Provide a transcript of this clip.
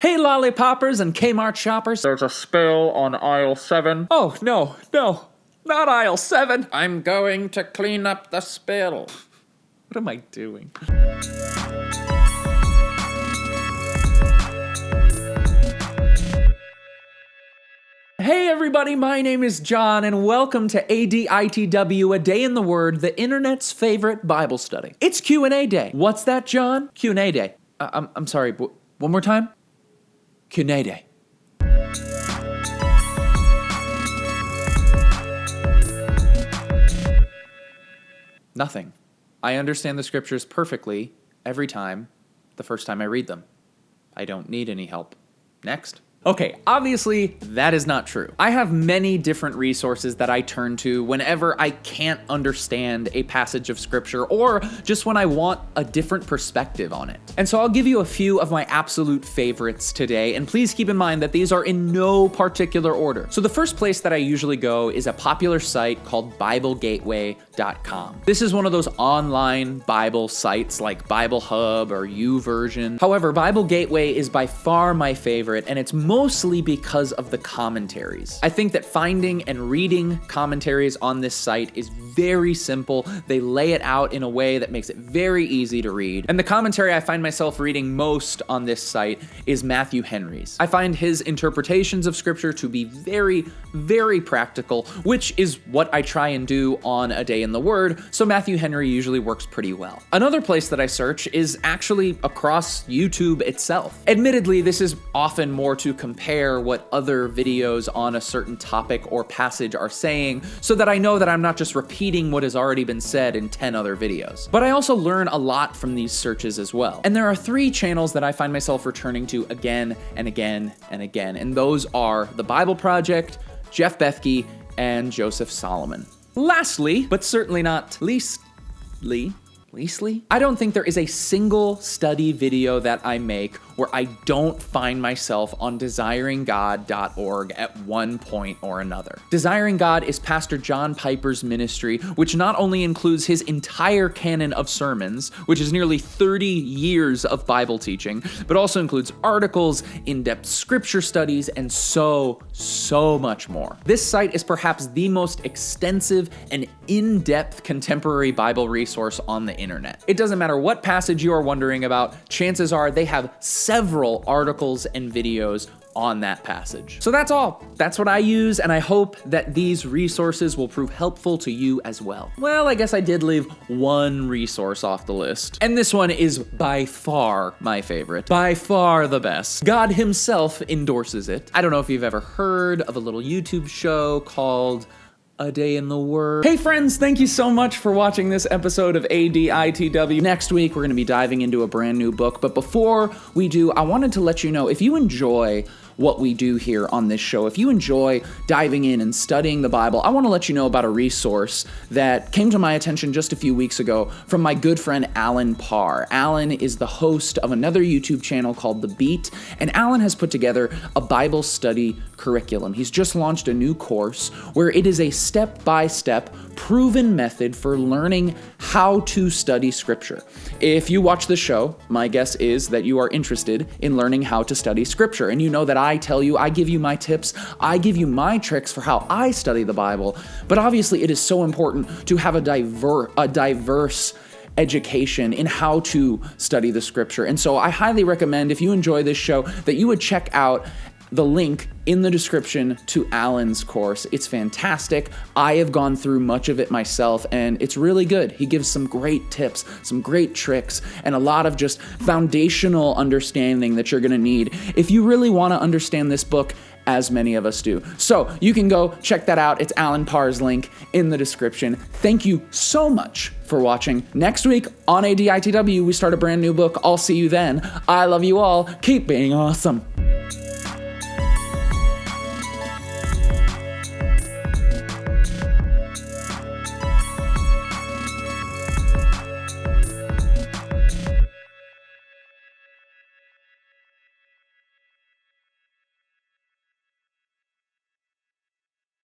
Hey lollipoppers and Kmart shoppers. There's a spill on aisle 7. Oh, no, not aisle 7. I'm going to clean up the spill. What am I doing? Hey everybody, my name is John and welcome to ADITW, A Day in the Word, the internet's favorite Bible study. It's Q&A day. What's that, John? Q&A day. I'm sorry, one more time? Q&A day. Nothing. I understand the scriptures perfectly every time, the first time I read them. I don't need any help. Next. Okay, obviously, that is not true. I have many different resources that I turn to whenever I can't understand a passage of scripture or just when I want a different perspective on it. And so I'll give you a few of my absolute favorites today, and please keep in mind that these are in no particular order. So the first place that I usually go is a popular site called BibleGateway.com. This is one of those online Bible sites like Bible Hub or YouVersion. However, Bible Gateway is by far my favorite, and it's mostly because of the commentaries. I think that finding and reading commentaries on this site is very simple. They lay it out in a way that makes it very easy to read. And the commentary I find myself reading most on this site is Matthew Henry's. I find his interpretations of scripture to be very, very practical, which is what I try and do on A Day in the Word, so Matthew Henry usually works pretty well. Another place that I search is actually across YouTube itself. Admittedly, this is often more to compare what other videos on a certain topic or passage are saying so that I know that I'm not just repeating what has already been said in 10 other videos. But I also learn a lot from these searches as well. And there are 3 channels that I find myself returning to again and again and again, and those are The Bible Project, Jeff Bethke, and Joseph Solomon. Lastly, but certainly not leastly, I don't think there is a single study video that I make where I don't find myself on desiringgod.org at one point or another. Desiring God is Pastor John Piper's ministry, which not only includes his entire canon of sermons, which is nearly 30 years of Bible teaching, but also includes articles, in-depth scripture studies, and so much more. This site is perhaps the most extensive and in-depth contemporary Bible resource on the internet. It doesn't matter what passage you are wondering about, chances are they have several articles and videos on that passage. So that's all. That's what I use, and I hope that these resources will prove helpful to you as well. Well, I guess I did leave one resource off the list, and this one is by far my favorite, by far the best. God himself endorses it. I don't know if you've ever heard of a little YouTube show called A Day in the Word. Hey friends, thank you so much for watching this episode of ADITW. Next week, we're gonna be diving into a brand new book, but before we do, I wanted to let you know, if you enjoy what we do here on this show, if you enjoy diving in and studying the Bible, I want to let you know about a resource that came to my attention just a few weeks ago from my good friend Alan Parr. Alan is the host of another YouTube channel called The Beat, and Alan has put together a Bible study curriculum. He's just launched a new course where it is a step-by-step proven method for learning how to study scripture. If you watch the show, my guess is that you are interested in learning how to study scripture, and you know that I tell you, I give you my tips, I give you my tricks for how I study the Bible, but obviously it is so important to have a diverse education in how to study the scripture. And so I highly recommend, if you enjoy this show, that you would check out the link in the description to Alan's course. It's fantastic. I have gone through much of it myself, and it's really good. He gives some great tips, some great tricks, and a lot of just foundational understanding that you're gonna need if you really wanna understand this book, as many of us do. So you can go check that out. It's Alan Parr's link in the description. Thank you so much for watching. Next week on ADITW, we start a brand new book. I'll see you then. I love you all. Keep being awesome.